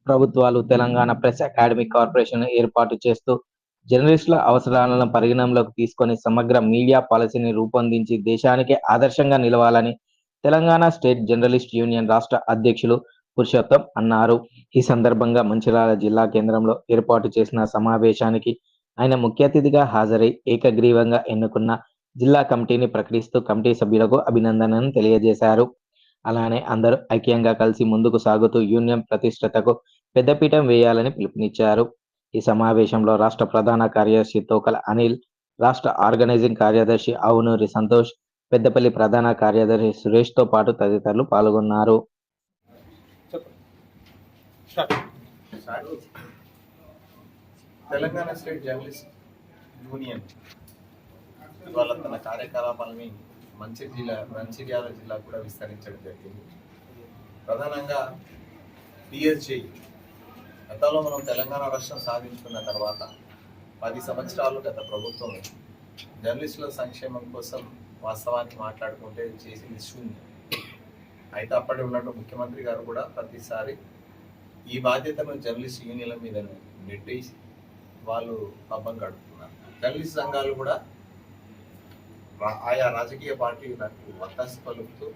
ప్రభుత్వాలు Telangana press academy corporation ఏర్పాటు చేస్తూ జర్నలిస్టుల అవసరాలను పరిగణనలోకి తీసుకొని సమగ్ర మీడియా పాలసీని రూపొందించి దేశానికి ఆదర్శంగా నిలవాలని తెలంగాణ స్టేట్ జర్నలిస్ట్ యూనియన్ రాష్ట్ర అధ్యక్షులు పురుషోత్తం అన్నారు. ఈ సందర్భంగా మంచిర్యాల జిల్లా కేంద్రంలో ఏర్పాటు చేసిన సమావేశానికి ఆయన ముఖ్య అతిథిగా హాజరై ఏకగ్రీవంగా ఎన్నుకున్న జిల్లా కమిటీని ప్రకటిస్తూ కమిటీ సభ్యులకు అభినందనలు తెలియజేశారు. అలానే అందరూ ఐక్యంగా కలిసి ముందుకు సాగుతూ యూనియన్ ప్రతిష్టతకు పెద్దపీఠం వేయాలని పిలుపునిచ్చారు. ఈ సమావేశంలో రాష్ట్ర ప్రధాన కార్యదర్శి తోకల అనిల్, రాష్ట్ర ఆర్గనైజింగ్ కార్యదర్శి అవునూరి సంతోష్, పెద్దపల్లి ప్రధాన కార్యదర్శి సురేష్తో పాటు తదితరులు పాల్గొన్నారు. తెలంగాణ స్టేట్ జర్నలిస్ట్ యూనియన్ ఇవాళ తన కార్యకలాపాలని మంచిర్యాల జిల్లా కూడా విస్తరించడం జరిగింది. ప్రధానంగా పిఎస్జి గతంలో మనం తెలంగాణ రాష్ట్రం సాధించుకున్న తర్వాత 10 సంవత్సరాలు గత ప్రభుత్వం జర్నలిస్టుల సంక్షేమం కోసం వాస్తవానికి మాట్లాడుకుంటే చేసింది శూన్యం. అయితే అప్పటి ఉన్నట్టు ముఖ్యమంత్రి గారు కూడా ప్రతిసారి ఈ బాధ్యతను జర్నలిస్ట్ యూనియన్ల మీద నెట్టేసి వాళ్ళు పబ్బం గడుపుతున్నారు. జర్నలిస్ట్ సంఘాలు కూడా ఆయా రాజకీయ పార్టీలకు వత్తాసు పలుకుతూ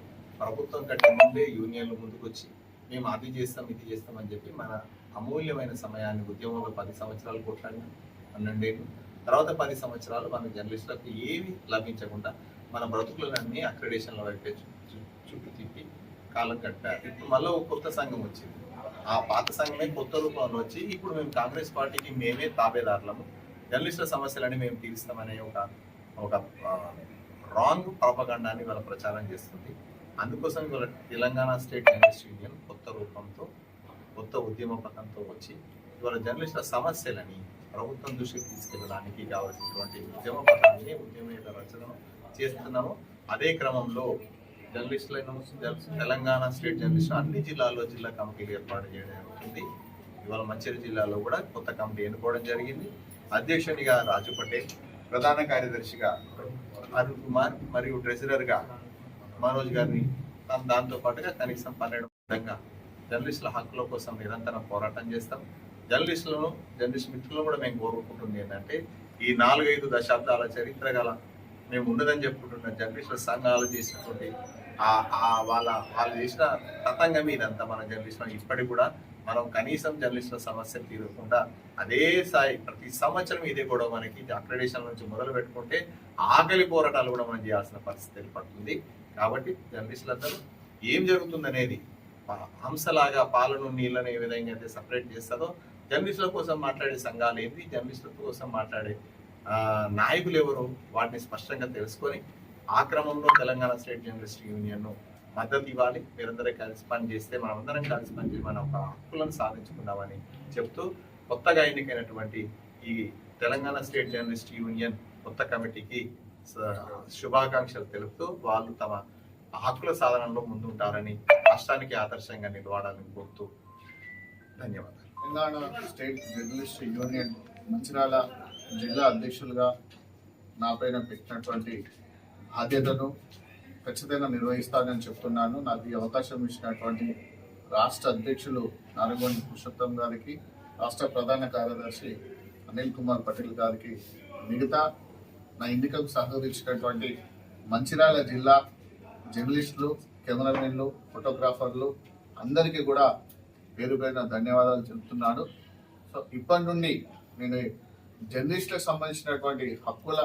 ప్రభుత్వం కంటే ముందే యూనియన్లు ముందుకొచ్చి మేము అది చేస్తాం ఇది చేస్తాం అని చెప్పి మన అమూల్యమైన సమయాన్ని ఉద్యమంలో 10 సంవత్సరాలు కొట్లాడినాం, 12 ఏళ్ళు తర్వాత 10 సంవత్సరాలు మన జర్నలిస్టులకు ఏమి లభించకుండా మన బ్రతుకులన్నీ అక్రెడిషన్ల వైపే చుట్టూ తిప్పి కాలం కట్టారు. ఇప్పుడు మళ్ళీ ఒక కొత్త సంఘం వచ్చింది. ఆ పాత సంఘమే కొత్త రూపంలో వచ్చి ఇప్పుడు మేము కాంగ్రెస్ పార్టీకి మేమే తాబేదారులము, జర్నలిస్టుల సమస్యలని మేము తీరుస్తామనే ఒక రాంగ్ ప్రాపగండాన్ని వాళ్ళ ప్రచారం చేస్తుంది. అందుకోసం ఇవాళ తెలంగాణ స్టేట్ జర్నలిస్ట్ యూనియన్ కొత్త రూపంతో కొత్త ఉద్యమ పథంతో వచ్చి ఇవాళ జర్నలిస్టుల సమస్యలని ప్రభుత్వం దృష్టికి తీసుకెళ్ళడానికి కావాల్సినటువంటి ఉద్యమ పథాన్ని ఉద్యమ రచనను చేస్తున్నాము. అదే క్రమంలో జర్నలిస్టులను తెలంగాణ స్టేట్ జర్నలిస్ట్ అన్ని జిల్లాల్లో జిల్లా కమిటీలు ఏర్పాటు చేయడం జరుగుతుంది. ఇవాళ మంచిర్యాల జిల్లాలో కూడా కొత్త కమిటీ ఎన్నుకోవడం జరిగింది. అధ్యక్షునిగా రాజు పటేల్, ప్రధాన కార్యదర్శిగా అరుణ్ కుమార్ మరియు ట్రెజరర్గా మనోజ్ గారిని, దాంతో పాటుగా కనీసం 12 విధంగా జర్నలిస్టుల హక్కుల కోసం నిరంతరం పోరాటం చేస్తాం. జర్నలిస్ట్ మిత్రులను కూడా మేము కోరుకుంటుంది ఏంటంటే ఈ 4-5 దశాబ్దాల చరిత్ర గల మేము ఉండదని చెప్పుకుంటున్న జర్నలిస్టుల సంఘాలు చేసినటువంటి వాళ్ళు చేసిన తతంగం ఇదంతా మన జర్నలిస్టులు ఇప్పటికి కూడా మనం కనీసం జర్నలిస్టుల సమస్యలు తీరకుండా అదే స్థాయి ప్రతి సంవత్సరం ఇదే కూడా మనకి అక్రెడిషన్ నుంచి మొదలు పెట్టుకుంటే ఆకలి పోరాటాలు కూడా మనం చేయాల్సిన పరిస్థితి ఏర్పడుతుంది. కాబట్టి జర్నలిస్టులందరూ ఏం జరుగుతుంది అనేది హంసలాగా పాలను నీళ్ళని ఏ విధంగా అయితే సపరేట్ చేస్తుందో జర్నలిస్టుల కోసం మాట్లాడే సంఘాలు ఏంటి, జర్నలిస్టుల కోసం మాట్లాడే నాయకులు ఎవరు వాటిని స్పష్టంగా తెలుసుకొని ఆ క్రమంలో తెలంగాణ స్టేట్ జర్నలిస్ట్ యూనియన్ మద్దతు ఇవ్వాలి. మీరందరూ కలిసి పని చేస్తే మనమందరం కలిసి పనిచేసి మన ఒక హక్కులను సాధించుకుందామని చెప్తూ కొత్తగా ఎన్నికైనటువంటి ఈ తెలంగాణ స్టేట్ జర్నలిస్ట్ యూనియన్ కొత్త కమిటీకి శుభాకాంక్షలు తెలుపుతూ వాళ్ళు తమ హక్కుల సాధనలో ముందుంటారని రాష్ట్రానికి ఆదర్శంగా నిలవాలని కోరుతూ ధన్యవాదాలు. Telangana state journalist union Mancherial జిల్లా అధ్యక్షులుగా నా పైన పెట్టినటువంటి బాధ్యతను ఖచ్చితంగా నిర్వహిస్తానని చెప్తున్నాను. నాకు ఈ అవకాశం ఇచ్చినటువంటి రాష్ట్ర అధ్యక్షులు నారగొండ పురుషోత్తం గారికి, రాష్ట్ర ప్రధాన కార్యదర్శి అనిల్ కుమార్ పటేల్ గారికి, మిగతా నా ఎన్నికకు సహకరించినటువంటి మంచిర్యాల జిల్లా జర్నలిస్టులు, కెమెరామెన్లు, ఫోటోగ్రాఫర్లు అందరికీ కూడా పేరు పేరున ధన్యవాదాలు చెప్తున్నాను. సో ఇప్పటి నుండి నేను జర్నలిస్టులకు సంబంధించినటువంటి హక్కుల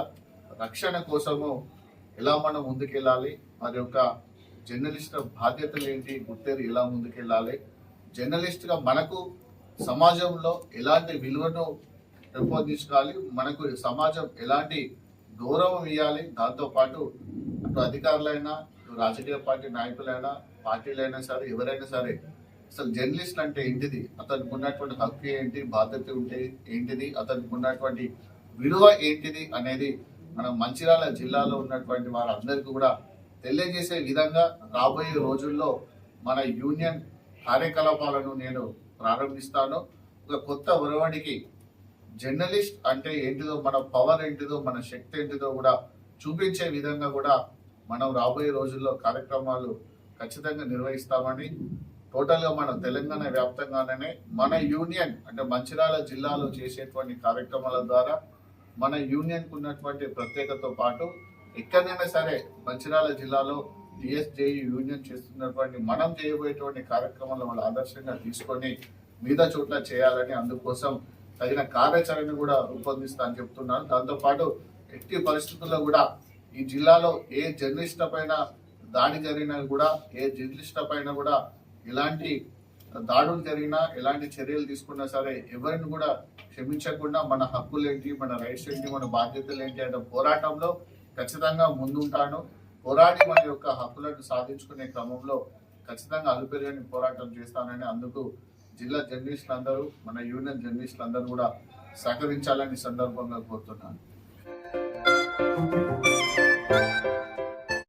రక్షణ కోసము ఎలా మనం ముందుకెళ్ళాలి, మరి యొక్క జర్నలిస్టుల బాధ్యతలు ఏంటి, గుర్తెరి ఎలా ముందుకెళ్ళాలి, జర్నలిస్టుగా మనకు సమాజంలో ఎలాంటి విలువను పెంపొందించుకోవాలి, మనకు సమాజం ఎలాంటి గౌరవం ఇవ్వాలి, దాంతోపాటు అటు అధికారులైనా రాజకీయ పార్టీ నాయకులైనా పార్టీలైనా సరే ఎవరైనా సరే అసలు జర్నలిస్ట్ అంటే ఏంటిది, అతనికి ఉన్నటువంటి హక్కు ఏంటి, బాధ్యత ఉంటే ఏంటిది, అతనికి ఉన్నటువంటి విలువ ఏంటిది అనేది మనం మంచిర్యాల జిల్లాలో ఉన్నటువంటి వారందరికీ కూడా తెలియజేసే విధంగా రాబోయే రోజుల్లో మన యూనియన్ కార్యకలాపాలను నేను ప్రారంభిస్తాను. ఒక కొత్త ఒరవడికి జర్నలిస్ట్ అంటే ఏంటిదో, మన పవర్ ఏంటిదో, మన శక్తి ఏంటిదో కూడా చూపించే విధంగా కూడా మనం రాబోయే రోజుల్లో కార్యక్రమాలు ఖచ్చితంగా నిర్వహిస్తామని టోటల్ గా మన తెలంగాణ వ్యాప్తంగానే మన యూనియన్ అంటే మంచిర్యాల జిల్లాలో చేసేటువంటి కార్యక్రమాల ద్వారా మన యూనియన్ కు ఉన్నటువంటి ప్రత్యేకతతో పాటు ఎక్కడైనా సరే మంచిర్యాల జిల్లాలో టిఎస్జేయు యూనియన్ చేస్తున్నటువంటి మనం చేయబోయేటువంటి కార్యక్రమాలను వాళ్ళు ఆదర్శంగా తీసుకొని మిగతా చోట్ల చేయాలని అందుకోసం తగిన కార్యాచరణ కూడా రూపొందిస్తా అని చెప్తున్నాను. దాంతోపాటు ఎట్టి పరిస్థితుల్లో కూడా ఈ జిల్లాలో ఏ జర్నలిస్టుల పైన దాడి జరిగినా కూడా ఏ జర్నలిస్టుల పైన కూడా ఎలాంటి దాడులు జరిగినా ఎలాంటి చర్యలు తీసుకున్నా సరే ఎవరిని కూడా క్షమించకుండా మన హక్కులేంటి, మన రైట్స్ ఏంటి, మన బాధ్యతలు ఏంటి అనే పోరాటంలో ఖచ్చితంగా ముందుంటాను. పోరాడి మన యొక్క హక్కులను సాధించుకునే క్రమంలో ఖచ్చితంగా అలుపెరగని పోరాటం చేస్తానని అందుకు జిల్లా జర్నలిస్టులు అందరూ మన యూనియన్ జర్నలిస్టులు అందరూ కూడా సహకరించాలని సందర్భంగా కోరుతున్నాను.